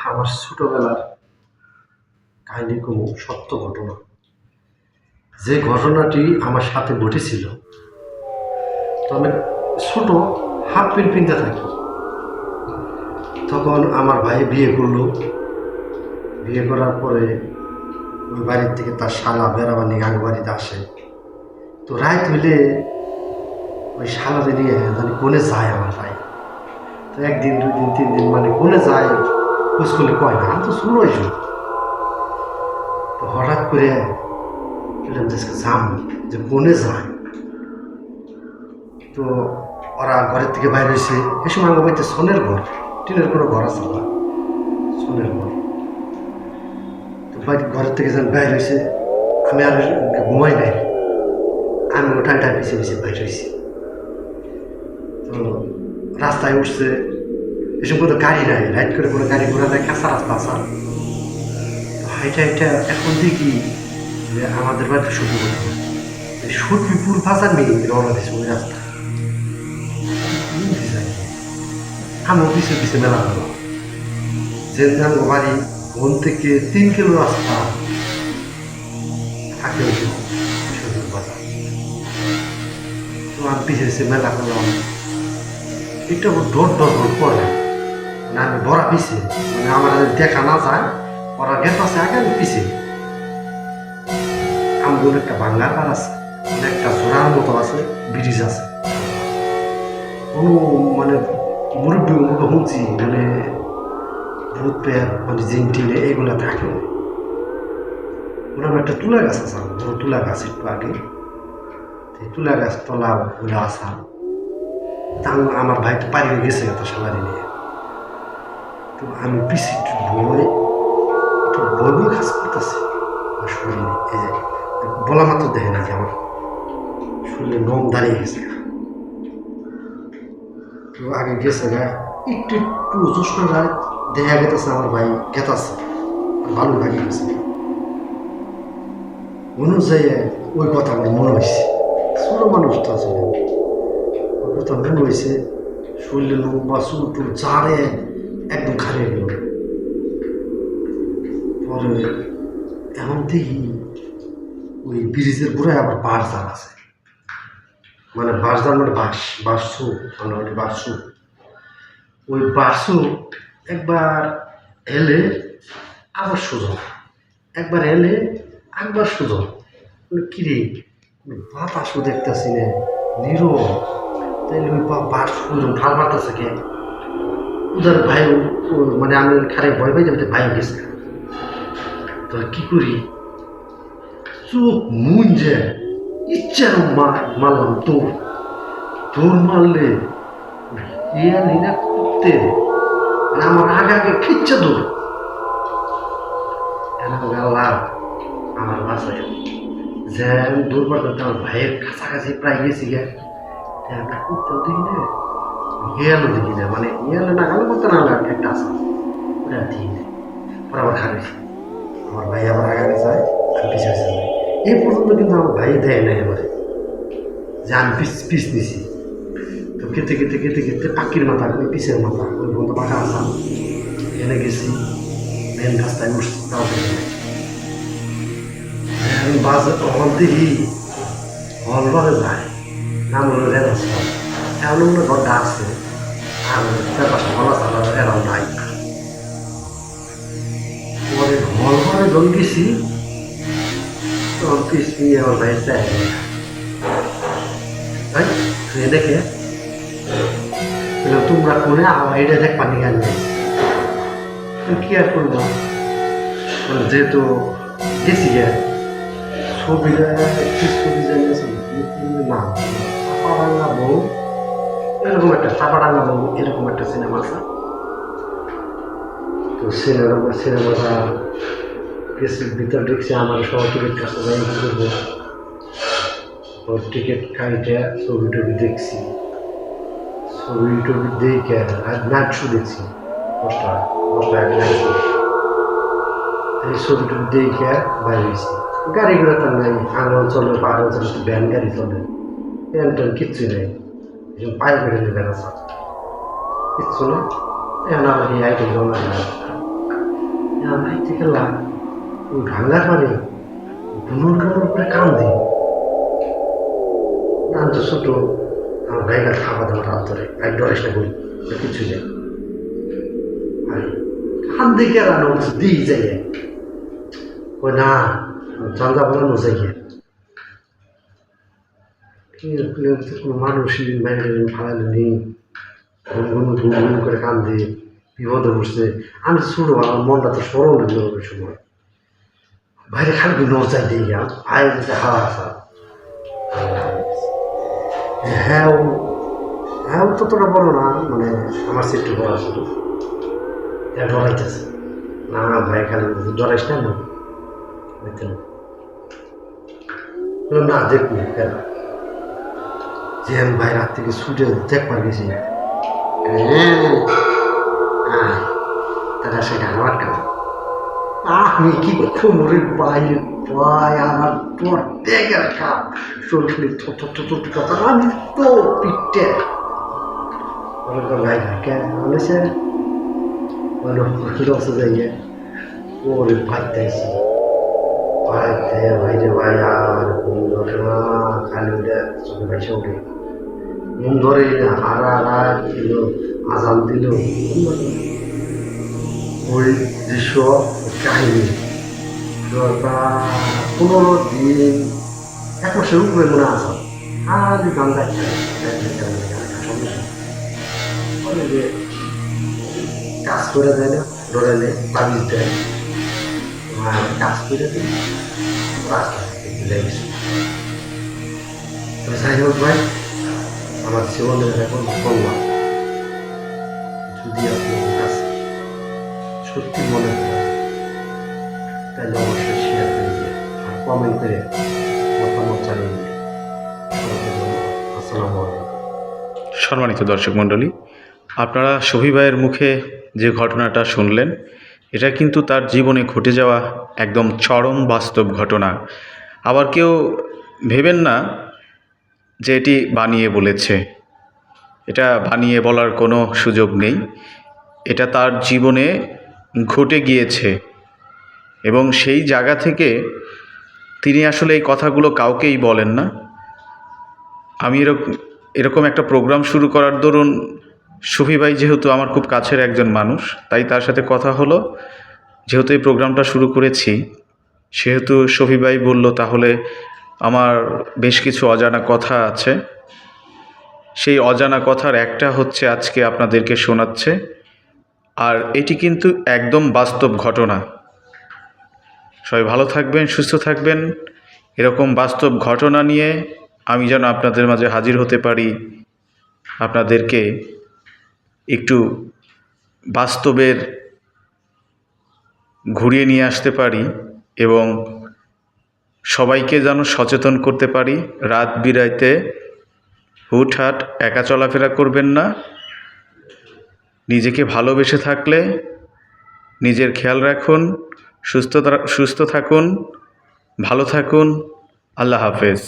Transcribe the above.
আমার ছোটবেলার কাহিনী কোনো সত্য ঘটনা। যে ঘটনাটি আমার সাথে ঘটেছিল, তো আমি ছোট হাফ প্যান্ট পিনতে থাকি। তখন আমার ভাই বিয়ে করলো। বিয়ে করার পরে ওই বাড়ির থেকে তার শালা বেড়াবার নিয়ে আগে বাড়িতে আসে। তো রাত হইলে ওই শালারে নিয়ে মানে কোনে যায় আমার ভাই। তো একদিন, 2 দিন, 3 দিন মানে কোনে যায় খোঁজ করলে কয় না। আমি তো শুনোই শুনি। তো হঠাৎ করে জাম যে কোনে যায়। তো ওরা ঘরের থেকে বাইরে এসে এ সময় আমার বাড়িতে সোনের ঘর, টিনের কোনো ঘর আছে না, সোনের ঘর। তো ঘরের থেকে যখন বাইরে হয়েছে, আমি আর ঘুমাই নাই, আমি ওঠানটা পিছিয়ে পিছিয়ে বাইরে হয়েছি। তো রাস্তায় উঠছে, এসব কোনো গাড়ি নাই, রাইড করে কোনো গাড়ি ঘোড়া যায়, কাঁচা রাস্তা আসা। তো হাইটা হাইটা এখন দেখি যে আমাদের বাড়িতে সত্যি করতে সত্যিপুর বাজার নেই রওনা দিয়েছে ওই রাস্তা। আমি অফিসের পিছিয়ে মেলা করলাম যে বাড়ি ওন থেকে 3 কিলো রাস্তা থাকে সত্যিপুর বাজার। তো আমি পিছিয়ে পিছিয়ে মেলা করলাম, একটু ডর ডর ডর করে মানে আমি বড়া পিছিয়ে, মানে আমার দেখা না যায়, ওরা গেট আছে আগে, আমি পিছিয়ে। আমগুলো একটা বাংলার পার আছে, একটা জোড়ার মতো আছে, ব্রিজ আছে। কোনো মানে মুরব্বী শুনছি মানে ভূত পেয়ার মানে জিনটিনে এগুলো থাকে। ওরকম একটা তুলা গাছ আছে, বড় তুলা গাছ একটু আগে, তুলা গাছ তলা ওগুলো আসা। তা আমার ভাই তো পালিয়ে গেছে এত সালারি নিয়ে। তো আমি পিছিয়ে একটু বই কাজ করতেছি শরীরে। এই যে বলা মাত্র দেখে না যে আমার শরীরে নম দাঁড়িয়ে গেছে। তো আগে গেছে গা একটু একটু চশমা যায়, দেখা গেতেছে আমার ভাই গেতাছে, ভালো লাগে গেছে। অনুযায়ী ওই কথা আমার মনে হয়েছে, ছোট মানুষ তো আছে, ওই কথা মনে হয়েছে। শরীরে লোক বা চুল টুল চাড়ে একদম খারিয়ে গেল। পরে এমন দেখি ওই ব্রিজের ঘুরায় আবার বাঁশঝাড় আছে, মানে বাঁশঝাড় মানে বাঁশছু, মানে বাঁশছু। ওই বাঁশছু একবার এলে আবার সোজা, একবার এলে একবার সোজা। কিরে বাতাসও দেখতেছি না, নিরো, তাইলে ওই বাস ঢাল মারতেছে কে উদার ভাই, মানে আমি খারে ভয় পাই যাবে, ভাই গেছে। তো কি করি, চোখ মুঞ্জে ইচ্ছার মারলাম দৌড় মারলে ইয়া নিনা করতে মানে আমার আগে আগে খিচ্ছে দৌড়। আল্লাহ আমার বাসায় যে দৌড় মারতে আমার ভাইয়ের কাছাকাছি প্রায় গেছি গে, করতেও দেখি না, হেয়ালো দেখি না, মানে হেয়ালে না গেলে করতে না একটা আসা ওটা দেখি না। পরে আবার খারেছি, আমার ভাই আবার আগে যায়, আমি পিছিয়ে যাই। এই পর্যন্ত কিন্তু আমার ভাই দেয় নাই এবারে যে আমি পিস নিছি। তো খেতে খেতে খেতে খেতে পাখির মাথা, ওই পিসের মাথা, ওই পর্যন্ত পাখা আসা এনে গেছি, মেন রাস্তায় উঠছি, তাও দেখে নাই। আমি বাজার হল দেখি হল ঘরে যায়, নাম হলো রেল হাসপাতাল। এমন মনে ঘরটা আছে আর চারপাশে হল আছে, এরাও নাই। পরে হল ঘরে যখন গেছি তখন পিস নিয়ে আমার ভাই চাই ভাই তুই দেখে তোমরা কোনে এটা দেখ পানি গান নেই, কি আর করবো যেহেতু গেছি গে। ছবিটা কি ছবি জানিয়েছে না, চাপাডাঙ্গা বউ, এরকম একটা চাপাডাঙ্গা বউ এরকম একটা সিনেমা আছে। তো সিনেমাটা গেছি, ভিতর ঢুকছে, আমার সহ টিকিট কাছে যাই করবো, টিকিট কাইটে ছবি টবি দেখছি, ছবি টবি দেখে নাইট শো দেখছি, 10টা নাইট শো। এই ছবি টবি দেখে বাইরে হয়েছি। গাড়ি ঘোড়া তো নাই, আমার অঞ্চলে পাহাড় অঞ্চলে তো ভ্যান গাড়ি চলে, ট্রেন টেন কিচ্ছু নেই, পায়ে করে নেবেন আছে কিচ্ছু না। এখন আমার এই আইটেম জমা খেলা ওই ভাঙ্গার পারে দুনুর টুনুর করে কান্দে। আমি তো ছোট, আমার গায়ে খাওয়া দাওয়ার হাত ধরে গায়ে ডরেস না করি কিছু যায় হাত দেখে রানো দিই যাই ওই না চান্দা বলানো যাই কোনো মানুষই বাইরে ফালাইলে নেই, গুন করে কান্দে বিপদে বসছে। আমি ছোট আমার মনটা তো সরল হইল ওই সময়, বাইরে খালি নজাই দিয়ে গেলাম আয় হাওয়া আসা। হ্যাঁ হ্যাঁ ততটা বড় না, মানে আমার সেটু বড় ছিল, ডরাইতেছে না ভাই খালি ডরাইস না না দেখবি কেন যে আমি ভাই রাত থেকে ছুটে দেখবার গেছি তারা সেটা আমার কাছে আমি কি কোমরে বাইরে ভাই আমার তোর দেখে কাপ শরীর আমি তো পিঠে ভাই কেন বলেছে বলো রসে যাইয়ে ওরে ভাই চাইছি ভাই ভাই রে ভাই আর ঘুম ধরে না, খালি উঠে চোখে ভাইসে উঠে ঘুম ধরে না, হারা দিল আজান দিল ওই দৃশ্য কাহিনী 15 দিন 1 মাসের উপরে মনে আসা আর গান গাইছে যে কাজ করে দেয় না, ডরাইলে বাড়ি দেয় কাজ করে দিই রাস্তা ভুলে গেছি। তবে যাই হোক ভাই, আমার জীবনের এখন বললাম যদি আপনার কাছে সত্যি মনে হয় তাহলে অবশ্যই শেয়ার করে দিয়ে আর কমেন্ট করে মতামত জানিয়ে দিন। আসসালামু আলাইকুম। সম্মানিত দর্শক মণ্ডলী, আপনারা শফি ভাইয়ের মুখে যে ঘটনাটা শুনলেন, এটা কিন্তু তার জীবনে ঘটে যাওয়া একদম চরম বাস্তব ঘটনা। আবার কেউ ভেবেন না যে এটি বানিয়ে বলেছে, এটা বানিয়ে বলার কোনো সুযোগ নেই, এটা তার জীবনে ঘটে গিয়েছে এবং সেই জায়গা থেকে তিনি আসলে এই কথাগুলো কাউকেই বলেন না। আমি এরকম একটা প্রোগ্রাম শুরু করার দরুন শফি ভাই যেহেতু আমার খুব কাছের একজন মানুষ, তাই তার সাথে কথা হলো, যেহেতু এই প্রোগ্রামটা শুরু করেছি সেহেতু শফি ভাই বলল তাহলে আমার বেশ কিছু অজানা কথা আছে, সেই অজানা কথার একটা হচ্ছে আজকে আপনাদেরকে শোনাচ্ছে। আর এটি কিন্তু একদম বাস্তব ঘটনা। সবাই ভালো থাকবেন, সুস্থ থাকবেন। এরকম বাস্তব ঘটনা নিয়ে আমি যেন আপনাদের মাঝে হাজির হতে পারি, আপনাদেরকে একটু বাস্তবের ঘুরিয়ে নিয়ে আসতে পারি এবং সবাইকে যেন সচেতন করতে পারি। রাত বিরাইতে হুটহাট একা চলাফেরা করবেন না, নিজেকে ভালোবেসে থাকলে নিজের খেয়াল রাখুন, সুস্থ থাকুন, ভালো থাকুন। আল্লাহ হাফেজ।